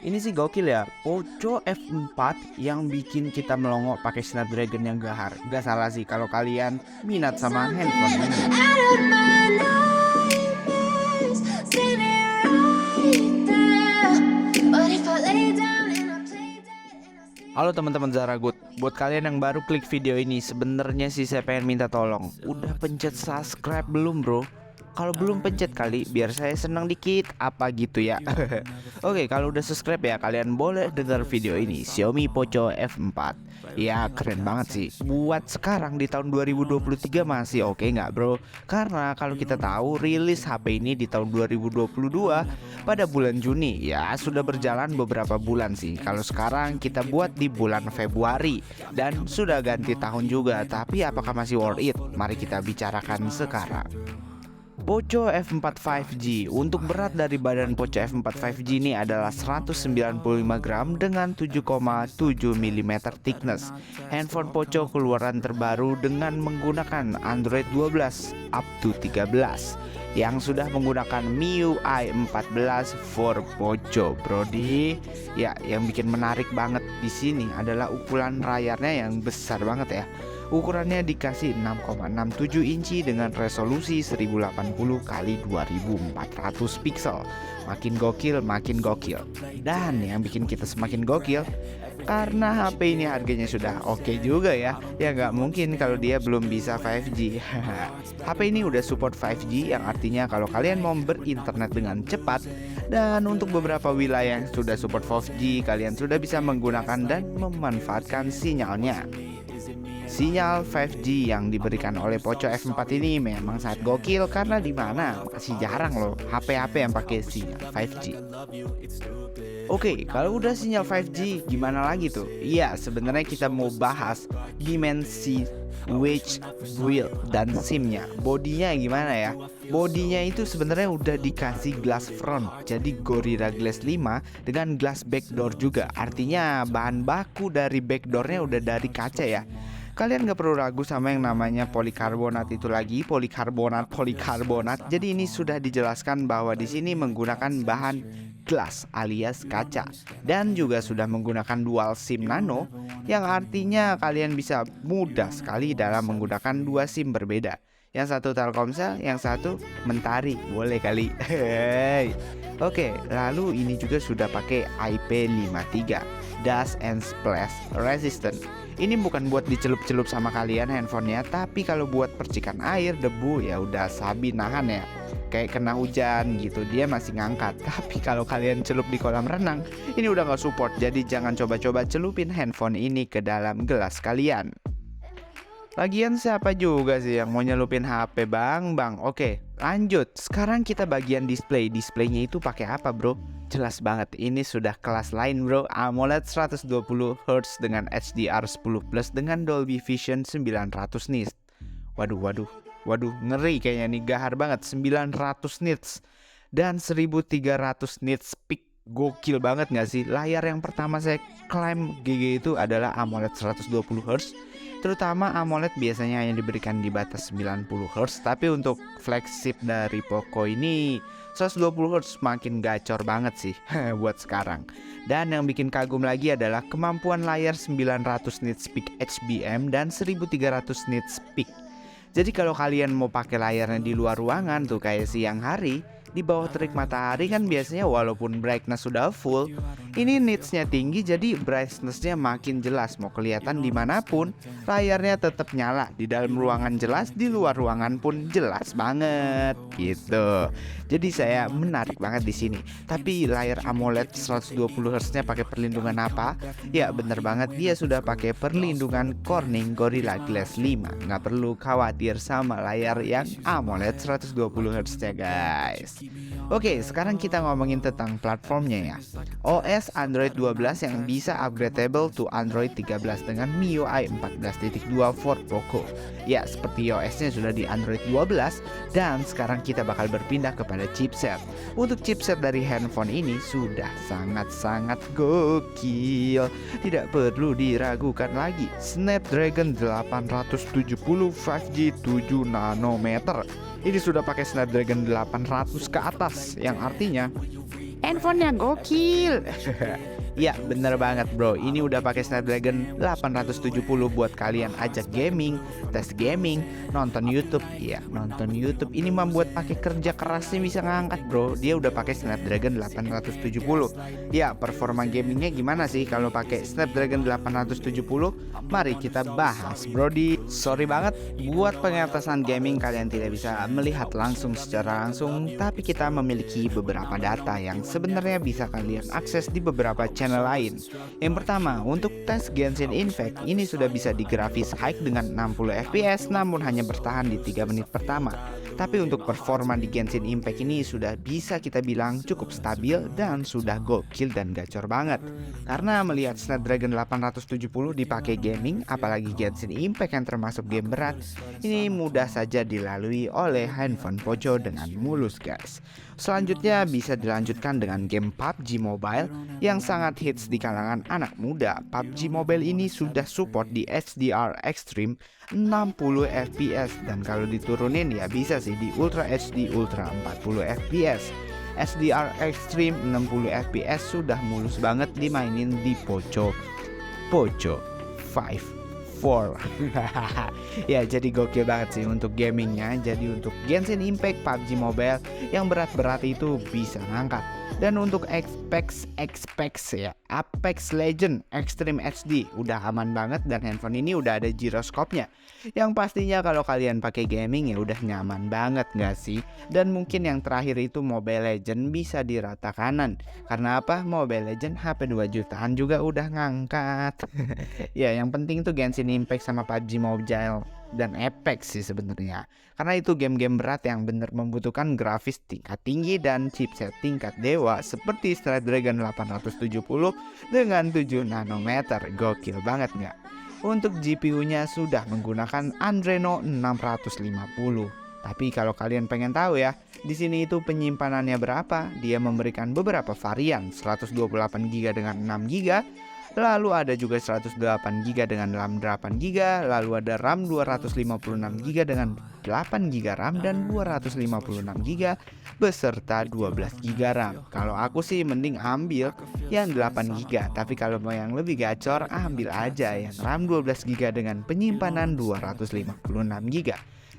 Ini sih gokil ya, Poco F4 yang bikin kita melongo pakai Snapdragon yang gahar. Gak salah sih kalau kalian minat sama handphone ini. Halo teman-teman Zaragood, buat kalian yang baru klik video ini, sebenarnya sih saya pengen minta tolong, udah pencet subscribe belum bro? Kalau belum pencet kali, biar saya senang dikit, apa gitu ya. Oke, kalau udah subscribe ya, kalian boleh dengar video ini, Xiaomi Poco F4. Ya keren banget sih. Buat sekarang di tahun 2023 masih oke nggak bro? Karena kalau kita tahu rilis HP ini di tahun 2022 pada bulan Juni. Ya sudah berjalan beberapa bulan sih. Kalau sekarang kita buat di bulan Februari dan sudah ganti tahun juga. Tapi apakah masih worth it? Mari kita bicarakan sekarang. Poco F4 5G. Untuk berat dari badan Poco F4 5G ini adalah 195 gram dengan 7,7 mm thickness. Handphone Poco keluaran terbaru dengan menggunakan Android 12 up to 13 yang sudah menggunakan MIUI 14 for Poco, Brody. Ya, yang bikin menarik banget di sini adalah ukuran layarnya yang besar banget ya. Ukurannya dikasih 6,67 inci dengan resolusi 1080 x 2400 pixel. Makin gokil, makin gokil. Dan yang bikin kita semakin gokil, karena HP ini harganya sudah oke juga ya. Ya nggak mungkin kalau dia belum bisa 5G. HP ini udah support 5G, yang artinya kalau kalian mau berinternet dengan cepat, dan untuk beberapa wilayah yang sudah support 5G, kalian sudah bisa menggunakan dan memanfaatkan sinyalnya. Sinyal 5G yang diberikan oleh Poco F4 ini memang sangat gokil, karena di mana masih jarang loh HP-HP yang pakai sinyal 5G. Oke, kalau udah sinyal 5G gimana lagi tuh? Iya, sebenarnya kita mau bahas dimensi wedge build dan SIM-nya. Bodinya gimana ya? Bodinya itu sebenarnya udah dikasih glass front, jadi Gorilla Glass 5 dengan glass backdoor juga. Artinya bahan baku dari backdoornya udah dari kaca ya. Kalian gak perlu ragu sama yang namanya polikarbonat itu lagi, polikarbonat. Jadi ini sudah dijelaskan bahwa di sini menggunakan bahan glass alias kaca, dan juga sudah menggunakan dual SIM nano, yang artinya kalian bisa mudah sekali dalam menggunakan dua SIM berbeda. Yang satu Telkomsel, yang satu Mentari, boleh kali. Oke, lalu ini juga sudah pakai IP53 Dust and Splash Resistant. Ini bukan buat dicelup-celup sama kalian handphonenya, tapi kalau buat percikan air, debu ya udah sabi nahan ya. Kayak kena hujan gitu, dia masih ngangkat. Tapi kalau kalian celup di kolam renang, ini udah gak support. Jadi jangan coba-coba celupin handphone ini ke dalam gelas kalian. Lagian siapa juga sih yang mau nyelupin HP bang? Oke, lanjut. Sekarang kita bagian display. Displaynya itu pakai apa bro? Jelas banget, ini sudah kelas lain bro. AMOLED 120Hz dengan HDR10 Plus dengan Dolby Vision 900 nits. Waduh, ngeri kayaknya nih, gahar banget. 900 nits dan 1300 nits peak. Gokil banget gak sih? Layar yang pertama saya klaim GG itu adalah AMOLED 120Hz. Terutama AMOLED biasanya hanya diberikan di batas 90Hz, tapi untuk flagship dari Poco ini 120Hz makin gacor banget sih buat sekarang. Dan yang bikin kagum lagi adalah kemampuan layar 900 nits peak HBM dan 1300 nits peak. Jadi kalau kalian mau pakai layarnya di luar ruangan tuh kayak siang hari, di bawah terik matahari kan biasanya walaupun brightness sudah full, ini nitsnya tinggi jadi brightnessnya makin jelas. Mau kelihatan dimanapun, layarnya tetap nyala. Di dalam ruangan jelas, di luar ruangan pun jelas banget gitu. Jadi saya menarik banget di sini. Tapi layar AMOLED 120Hz-nya pakai perlindungan apa? Ya bener banget, dia sudah pakai perlindungan Corning Gorilla Glass 5. Nggak perlu khawatir sama layar yang AMOLED 120Hz-nya guys. Oke, sekarang kita ngomongin tentang platformnya ya. OS Android 12 yang bisa upgradable to Android 13 dengan MIUI 14.2 for Poco. Ya, seperti OS-nya sudah di Android 12, dan sekarang kita bakal berpindah kepada chipset. Untuk chipset dari handphone ini sudah sangat-sangat gokil. Tidak perlu diragukan lagi. Snapdragon 870 5G 7 nanometer. Ini sudah pakai Snapdragon 800 ke atas, yang artinya handphonenya gokil. Ya bener banget bro, ini udah pakai Snapdragon 870 buat kalian ajak gaming, tes gaming, nonton YouTube. Ya nonton YouTube ini membuat pakai kerja kerasnya bisa ngangkat bro. Dia udah pakai Snapdragon 870. Ya performa gamingnya gimana sih kalau pakai Snapdragon 870? Mari kita bahas bro. Sorry banget buat pengatasan gaming kalian tidak bisa melihat langsung secara langsung, tapi kita memiliki beberapa data yang sebenarnya bisa kalian akses di beberapa channel lain. Yang pertama, untuk tes Genshin Impact ini sudah bisa digrafis high dengan 60 fps namun hanya bertahan di 3 menit pertama. Tapi untuk performa di Genshin Impact ini sudah bisa kita bilang cukup stabil dan sudah gokil dan gacor banget. Karena melihat Snapdragon 870 dipakai gaming, apalagi Genshin Impact yang termasuk game berat, ini mudah saja dilalui oleh handphone Poco dengan mulus guys. Selanjutnya bisa dilanjutkan dengan game PUBG Mobile yang sangat hits di kalangan anak muda. PUBG Mobile ini sudah support di HDR Extreme 60 fps dan kalau diturunin ya bisa sih di Ultra HD Ultra 40 fps. HDR Extreme 60 fps sudah mulus banget dimainin di Poco 5 4. Ya jadi gokil banget sih untuk gamingnya. Jadi untuk Genshin Impact PUBG Mobile yang berat-berat itu bisa ngangkat. Dan untuk Apex Legend Extreme HD udah aman banget dan handphone ini udah ada giroskopnya. Yang pastinya kalau kalian pakai gaming ya udah nyaman banget gak sih? Dan mungkin yang terakhir itu Mobile Legend bisa di rata kanan. Karena apa? Mobile Legend HP 2 jutaan juga udah ngangkat. Ya yang penting tuh Genshin Impact sama PUBG Mobile dan Apex sih sebenarnya. Karena itu game-game berat yang bener membutuhkan grafis tingkat tinggi dan chipset tingkat dewa seperti Snapdragon 870 dengan 7 nanometer. Gokil banget nggak? Untuk GPU-nya sudah menggunakan Adreno 650. Tapi kalau kalian pengen tahu ya, di sini itu penyimpanannya berapa? Dia memberikan beberapa varian, 128GB dengan 6GB. Lalu ada juga 108GB dengan RAM 8GB, lalu ada RAM 256GB dengan 8GB RAM dan 256GB beserta 12GB RAM. Kalau aku sih mending ambil yang 8GB, tapi kalau mau yang lebih gacor ambil aja yang RAM 12GB dengan penyimpanan 256GB.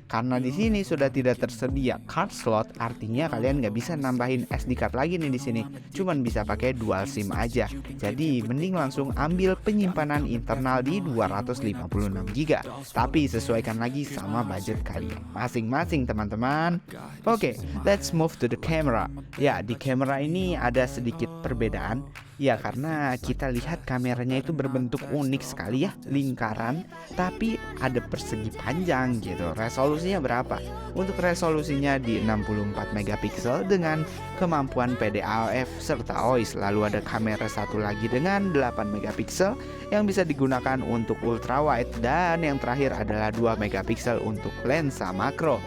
Karena di sini sudah tidak tersedia card slot, artinya kalian nggak bisa nambahin SD card lagi nih di sini. Cuman bisa pakai dual SIM aja. Jadi mending langsung ambil penyimpanan internal di 256GB. Tapi sesuaikan lagi sama budget kalian masing-masing teman-teman. Oke, let's move to the camera. Ya, di kamera ini ada sedikit perbedaan. Ya karena kita lihat kameranya itu berbentuk unik sekali ya, lingkaran tapi ada persegi panjang gitu. Resolusinya berapa? Untuk resolusinya di 64 megapiksel dengan kemampuan PDAF serta OIS. Lalu ada kamera satu lagi dengan 8 megapiksel yang bisa digunakan untuk ultra wide, dan yang terakhir adalah 2 megapiksel untuk lensa makro.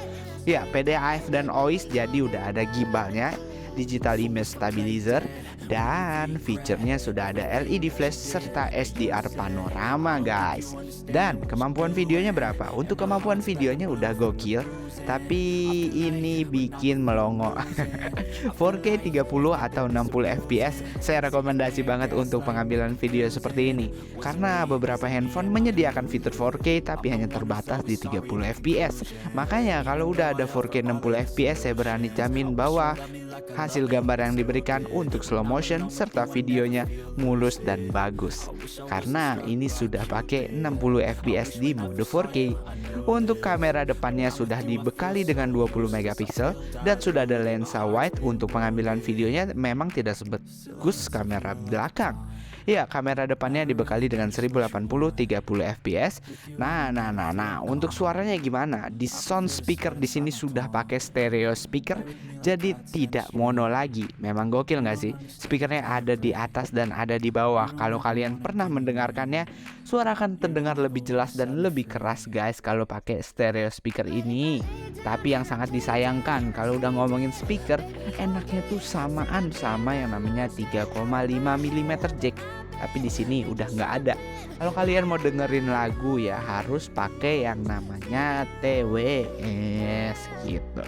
Ya, PDAF dan OIS jadi udah ada gimbal-nya, digital image stabilizer, dan fiturnya sudah ada LED flash serta HDR panorama guys. Dan kemampuan videonya berapa? Untuk kemampuan videonya udah gokil, tapi ini bikin melongo. 4K 30 atau 60 fps saya rekomendasi banget untuk pengambilan video seperti ini, karena beberapa handphone menyediakan fitur 4K tapi hanya terbatas di 30 fps. Makanya kalau udah ada 4K 60 fps saya berani jamin bahwa hasil gambar yang diberikan untuk slow motion serta videonya mulus dan bagus, karena ini sudah pakai 60 fps di mode 4K. Untuk kamera depannya sudah dibekali dengan 20 megapiksel dan sudah ada lensa wide. Untuk pengambilan videonya memang tidak sebagus kamera belakang. Ya, kamera depannya dibekali dengan 1080 30 fps. Nah, untuk suaranya gimana? Di sound speaker di sini sudah pakai stereo speaker, jadi tidak mono lagi. Memang gokil nggak sih? Speakernya ada di atas dan ada di bawah. Kalau kalian pernah mendengarkannya, suara akan terdengar lebih jelas dan lebih keras guys kalau pakai stereo speaker ini. Tapi yang sangat disayangkan kalau udah ngomongin speaker, enaknya tuh samaan sama yang namanya 3,5 mm jack. Tapi di sini udah nggak ada. Kalau kalian mau dengerin lagu ya harus pakai yang namanya TWS gitu.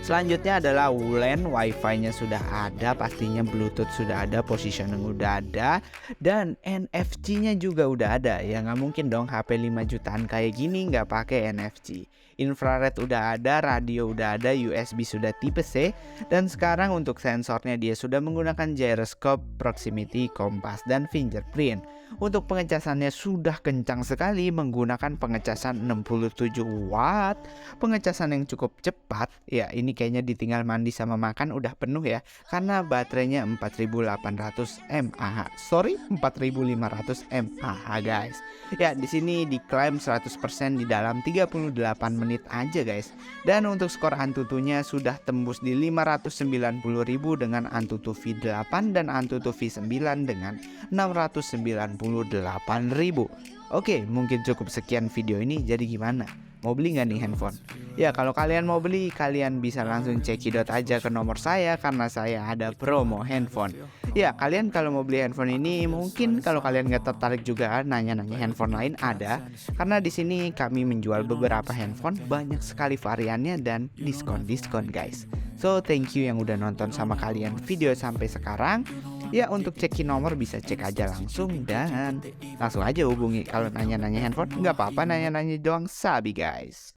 Selanjutnya adalah WLAN, Wi-Fi-nya sudah ada, pastinya Bluetooth sudah ada, positioning udah ada, dan NFC-nya juga udah ada. Ya nggak mungkin dong HP 5 jutaan kayak gini nggak pakai NFC. Infrared udah ada, radio udah ada, USB sudah tipe C, dan sekarang untuk sensornya dia sudah menggunakan gyroscope, proximity, kompas, dan fingerprint. Untuk pengecasannya sudah kencang sekali menggunakan pengecasan 67 watt, pengecasan yang cukup cepat. Ya ini kayaknya ditinggal mandi sama makan udah penuh ya, karena baterainya 4800 mAh. Sorry, 4500 mAh guys. Ya di sini diklaim 100% di dalam 38 menit aja guys. Dan untuk skor Antutunya sudah tembus di 590.000 dengan Antutu V8 dan Antutu V9 dengan 698.000. Oke, mungkin cukup sekian video ini. Jadi gimana? Mau beli nggak nih handphone? Ya kalau kalian mau beli, kalian bisa langsung cekidot aja ke nomor saya karena saya ada promo handphone. Ya kalian kalau mau beli handphone ini, mungkin kalau kalian nggak tertarik juga nanya-nanya handphone lain ada, karena di sini kami menjual beberapa handphone, banyak sekali variannya dan diskon guys. So thank you yang udah nonton sama kalian video sampai sekarang. Ya untuk cekin nomor bisa cek aja langsung dan langsung aja hubungi kalau nanya-nanya handphone. Nggak apa-apa nanya-nanya doang, sabi guys.